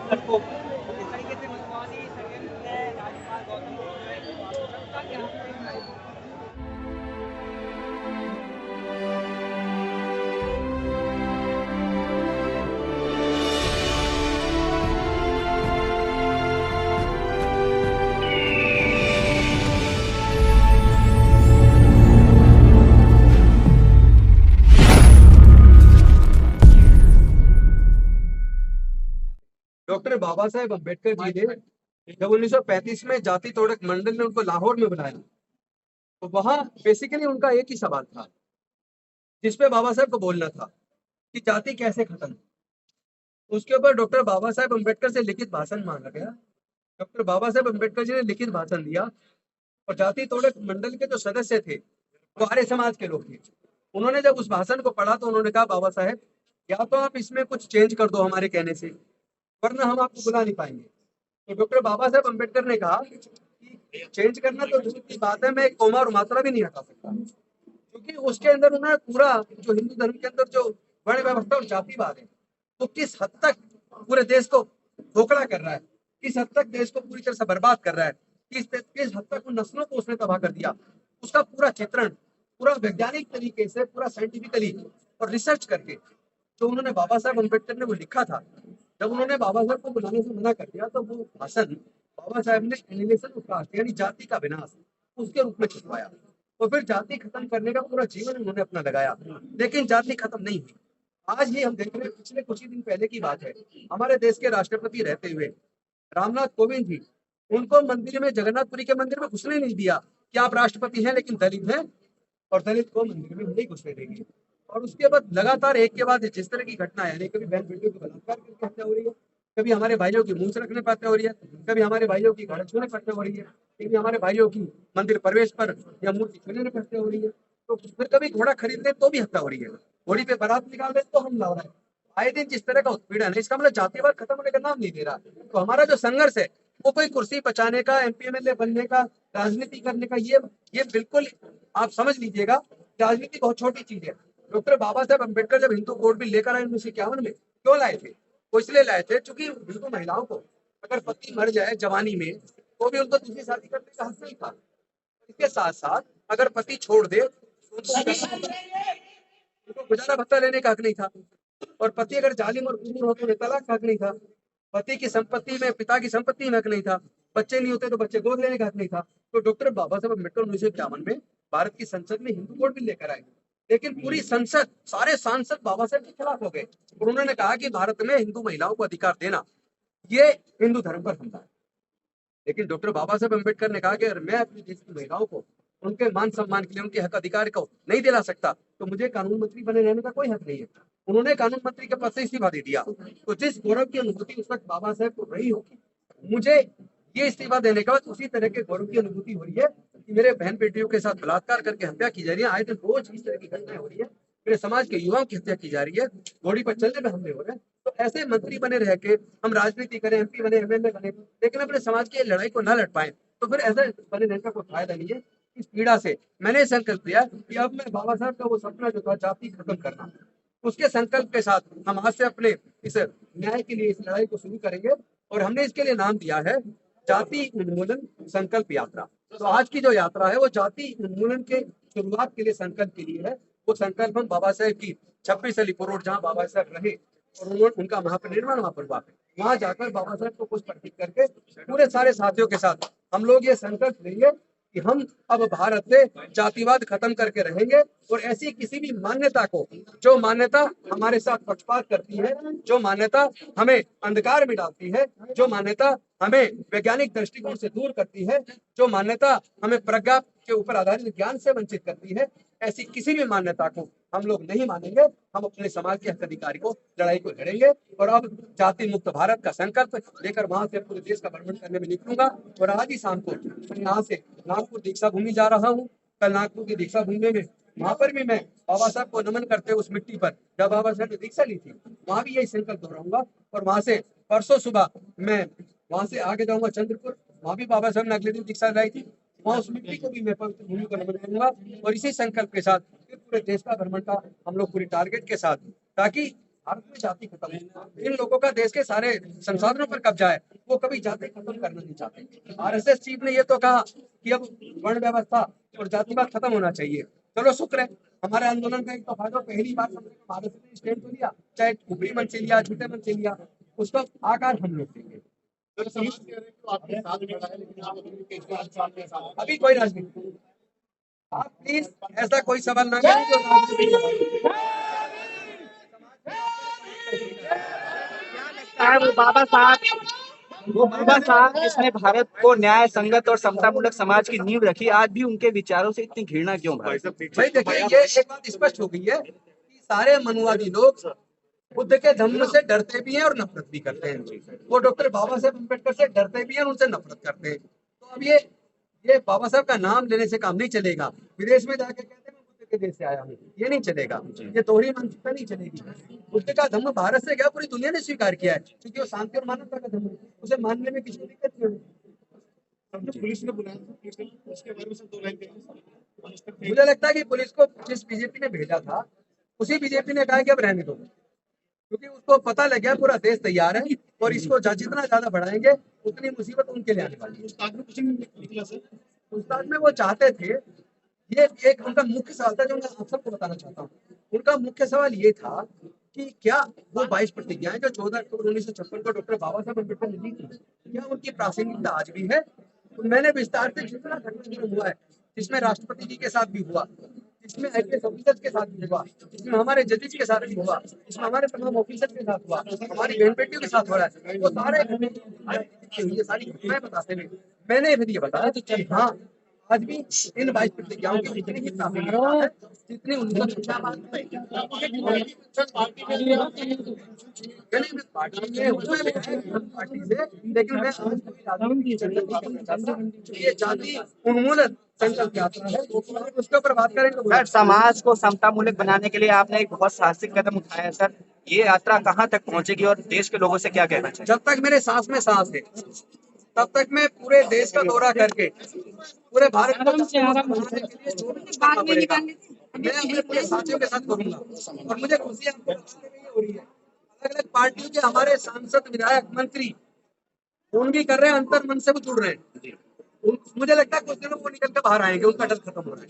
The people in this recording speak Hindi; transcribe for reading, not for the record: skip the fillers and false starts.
लड़कों को। इस तरीके से मधुबनी षड्यंत्र में राज्यपाल गौतम बुद्ध जो है सत्ता के हाथ में लड़ाई को। डॉक्टर बाबा साहेब अम्बेडकर जी ने जब 1935 में जाति तोड़क मंडल ने उनको लाहौर में बुलाया, तो वहां बेसिकली उनका एक ही सवाल था जिसपे बाबा साहेब को बोलना था कि जाति कैसे खत्म। उसके ऊपर डॉक्टर बाबा साहेब अम्बेडकर से लिखित भाषण मांगा गया। डॉक्टर बाबा साहेब अम्बेडकर जी ने लिखित भाषण दिया और जाति तोड़क मंडल के जो सदस्य थे वो आर्य समाज के लोग थे। उन्होंने जब उस भाषण को पढ़ा तो उन्होंने कहा, बाबा साहेब या तो आप इसमें कुछ चेंज कर दो हमारे कहने से, वरना हम आपको बुला नहीं पाएंगे। तो डॉक्टर बाबा साहेब अम्बेडकर ने कहा कि चेंज करना तो दूर की बात है, मैं एक कोमा और मात्रा भी नहीं हटा सकता, क्योंकि उसके अंदर उन्होंने पूरा जो हिंदू धर्म के अंदर जो वर्ण व्यवस्था और जातिवाद है वो किस हद तक पूरे देश को खोखला कर रहा है, किस हद तक देश को पूरी तरह से बर्बाद कर रहा है, किस हद तक उन नस्लों को उसने तबाह कर दिया, उसका पूरा चित्रण पूरा वैज्ञानिक तरीके से पूरा साइंटिफिकली और रिसर्च करके जो उन्होंने बाबा साहेब अम्बेडकर ने वो लिखा था। जब उन्होंने बाबा साहेब को बुलाने से मना कर दिया तो वो भाषण बाबा साहेब ने एनिहिलेशन ऑफ कास्ट यानी जाति का विनाश उसके रूप में छुपवाया। तो फिर जाति खत्म करने का पूरा जीवन उन्होंने अपना लगाया, लेकिन जाति खत्म नहीं हुई। आज ही हम देख रहे हैं, पिछले कुछ ही दिन पहले की बात है, हमारे देश के राष्ट्रपति रहते हुए रामनाथ कोविंद जी, उनको मंदिर में जगन्नाथपुरी के मंदिर में घुसने नहीं दिया कि आप राष्ट्रपति हैं लेकिन दलित हैं और दलित को मंदिर में नहीं घुसने देंगे। और उसके बाद लगातार एक के बाद जिस तरह की घटना है, कभी बहन बेटियों की बलात्कार की हत्या हो रही है, कभी हमारे भाइयों की मूंछ रखने पर हत्या हो रही है, कभी हमारे भाइयों की घर छूने पर हत्या हो रही है, कभी हमारे भाइयों की मंदिर प्रवेश पर या मूर्ति छूने पर हत्या हो रही है, तो फिर कभी घोड़ा खरीद ले तो भी हत्या हो रही है, घोड़ी पे बारात निकाल दे तो हम ला रहे हैं। आए दिन जिस तरह का उत्पीड़न है, इसका मतलब जातिवाद खत्म होने का नाम नहीं दे रहा। तो हमारा जो संघर्ष है वो कोई कुर्सी बचाने का, एमपी एमएलए बनने का, राजनीति करने का, ये बिल्कुल आप समझ लीजिएगा, राजनीति बहुत छोटी चीज है। डॉक्टर बाबा साहेब अम्बेडकर जब हिंदू कोड बिल लेकर आए 1951 में, क्यों लाए थे? वो इसलिए लाए थे क्योंकि हिंदू महिलाओं को अगर पति मर जाए जवानी में तो भी उनको दूसरी शादी करने का हक नहीं था। इसके साथ साथ अगर पति छोड़ दे तो उनको गुजारा भत्ता लेने का हक नहीं था, और पति अगर जालिम और क्रूर हो तो उन्हें तलाक का हक नहीं था, पति की संपत्ति में पिता की संपत्ति में हक नहीं था, बच्चे नहीं होते तो बच्चे गोद लेने का हक नहीं था। तो डॉक्टर बाबा साहब अम्बेडकर 1951 में भारत की संसद में हिंदू कोड बिल लेकर आए, लेकिन पूरी संसद, सारे सांसद बाबा साहब के खिलाफ हो गए और उन्होंने कहा कि भारत में हिंदू महिलाओं को अधिकार देना ये हिंदू धर्म पर हमला है। लेकिन डॉक्टर बाबा साहब अम्बेडकर ने कहा कि अगर मैं अपने देश की महिलाओं को उनके मान सम्मान के लिए उनके हक अधिकार को नहीं दिला सकता तो मुझे कानून मंत्री बने रहने का कोई हक नहीं है। उन्होंने कानून मंत्री के पद से इस्तीफा दे दिया। तो जिस गौरव की अनुभूति उस वक्त बाबा साहब को रही होगी, मुझे ये इस्तीफा देने के बाद उसी तरह के गौरव की अनुभूति हो रही है कि मेरे बहन बेटियों के साथ बलात्कार करके हत्या की जा रही है, आए दिन रोज इस तरह की घटनाएं हो रही है, मेरे समाज के युवाओं की हत्या की जा रही है, घोड़ी पर चलने में हमले हो रहे हैं। तो ऐसे मंत्री बने रह के हम राजनीति करें, एमपी बने, एमएलए बने, लेकिन अपने समाज की लड़ाई को न लड़ पाए, तो फिर ऐसे बने रहने का कोई फायदा नहीं है। इस पीड़ा से मैंने संकल्प लिया कि अब मैं बाबा साहब का वो सपना जो था जाति खत्म करना, उसके संकल्प के साथ हम आज से अपने इस न्याय के लिए इस लड़ाई को शुरू करेंगे। और हमने इसके लिए नाम दिया है जाति उन्मूलन संकल्प यात्रा। तो आज की जो यात्रा है वो जाति उन्मूलन के शुरुआत के लिए संकल्प के लिए है। वो संकल्प हम बाबा साहेब की 26 अलीपुर रोड जहाँ बाबा साहेब रहे और उन्होंने उनका महापरिनिर्वाण वहां पर हुआ, वहां जाकर बाबा साहेब को पुष्प अर्पित करके पूरे सारे साथियों के साथ हम लोग ये संकल्प लेंगे कि हम अब भारत से जातिवाद खत्म करके रहेंगे और ऐसी किसी भी मान्यता को, जो मान्यता हमारे साथ पक्षपात करती है, जो मान्यता हमें अंधकार में डालती है, जो मान्यता हमें वैज्ञानिक दृष्टिकोण से दूर करती है, जो मान्यता हमें प्रज्ञा के ऊपर आधारित ज्ञान से वंचित करती है, ऐसी किसी भी मान्यता को हम लोग नहीं मानेंगे। हम अपने समाज के हक अधिकारी को लड़ाई को लड़ेंगे और अब जाति मुक्त भारत का संकल्प लेकर वहां से पूरे देश का भ्रमण करने में निकलूंगा। और आज ही शाम को मैं यहाँ से नागपुर दीक्षा भूमि जा रहा हूँ। कल नागपुर की दीक्षा भूमि में वहां पर भी मैं बाबा साहब को नमन करते हुए उस मिट्टी पर जब बाबा साहब ने दीक्षा ली थी वहां भी यही संकल्प दोहराऊंगा। और वहां से परसों सुबह मैं वहां से आगे जाऊंगा चंद्रपुर, वहां भी बाबा साहब ने अगले दिन दीक्षा लाई थी, वहां उस मिट्टी को भी मैं पवित्र भूमि को नमन करूंगा। और इसी संकल्प के साथ फिर पूरे देश का भ्रमण का हम लोग पूरी टारगेट के साथ, ताकि भारत में जाति खत्म है। इन लोगों का देश के सारे संसाधनों पर कब्जा है, वो कभी जाति खत्म करना नहीं चाहते। आरएसएस चीफ ने ये तो कहा कि अब वर्ण व्यवस्था और जातिवाद खत्म होना चाहिए। चलो शुक्र है, हमारे आंदोलन का एक तो फायदा, पहली बार भारत ने स्टैंड तो लिया, चाहे ऊपरी मन से लिया, झूठे मन से लिया, उसका आकार हम लोग देंगे। अभी कोई राजनीति नहीं। आप प्लीज ऐसा कोई सवाल ना करें जो राजनीति है। वो बाबा साहब जिसने भारत को न्याय, संगत और समतामूलक समाज की नींव रखी, आज भी उनके विचारों से इतनी घृणा क्यों? भाई देखिए, ये एक बात स्पष्ट हो गई है कि सारे मनुवादी लोग बुद्ध के धम्म से डरते भी हैं और नफरत भी करते हैं। वो डॉक्टर बाबा साहेब अम्बेडकर से डरते भी हैं और उनसे नफरत करते हैं। तो अब ये बाबा साहब का नाम लेने से काम नहीं चलेगा। विदेश में जाके कहते हैं मैं बुद्ध के देश से आया हूँ, ये नहीं चलेगा। ये दोहरी मानसिकता नहीं चलेगी। बुद्ध का धम्म भारत से क्या पूरी दुनिया ने स्वीकार किया है, क्योंकि वो शांति और मानवता का धम्म है। उसे मानने में किसी को दिक्कत नहीं होगी। पुलिस ने बुलाया, उसके बारे में सब 2 लाइन कहें। मुझे लगता है कि पुलिस को जिस बीजेपी ने भेजा था, उसी बीजेपी ने कहा कि अब रहने दो, क्योंकि उसको पता लग गया पूरा देश तैयार है और इसको जितना ज्यादा बढ़ाएंगे उतनी मुसीबत उनके लिए आने वाली है। उस्ताद में वो चाहते थे, ये एक उनका मुख्य सवाल था जो मैं आप सबको बताना चाहता हूँ। उनका मुख्य सवाल ये था कि क्या वो 22 प्रतिज्ञाएं जो 14 अक्टूबर 1956 को डॉक्टर बाबा साहब अम्बेडकर ने दी थी, क्या उनकी प्रासंगिकता आज भी है? तो मैंने विस्तार से जितना घटनाक्रम हुआ है, जिसमें राष्ट्रपति जी के साथ भी हुआ, जिसमें आईपीएस ऑफिसर्स के साथ भी हुआ, जिसमें हमारे जजेस के साथ भी हुआ, जिसमें हमारे तमाम ऑफिसर्स के साथ हुआ, हमारी बहन बेटियों के साथ हो रहा है, वो सारे सारी घटनाएं बताते हुए मैंने फिर ये बताया कि हाँ, आज भी इन 22 प्रतिज्ञाओं की जितनी ही प्रासंगिकता है, जितनी 1956 पार्टी से, लेकिन मैं आज कोई राजनीतिक चर्चा नहीं करना चाहता। ये जाति उन्मूलन संकल्प यात्रा है, उसके ऊपर बात करेंगे। सर, समाज को समतामूलक बनाने के लिए आपने एक बहुत साहसिक कदम उठाया सर। ये यात्रा कहाँ तक पहुंचेगी और देश के लोगों से क्या कहना चाहिए? जब तक मेरे सांस में सांस है, तब तक मैं पूरे देश का दौरा करके पूरे भारत को बनाने के लिए जो भी करना पड़ेगा, मैं अपने पूरे साथियों के साथ करूंगा। और मुझे खुशी हो रही है, अलग अलग पार्टियों के हमारे सांसद, विधायक, मंत्री फोन भी कर रहे हैं, अंतर मन से वो जुड़ रहे हैं। मुझे लगता है कुछ दिनों वो निकल के बाहर आएंगे, उनका डर खत्म हो रहा है।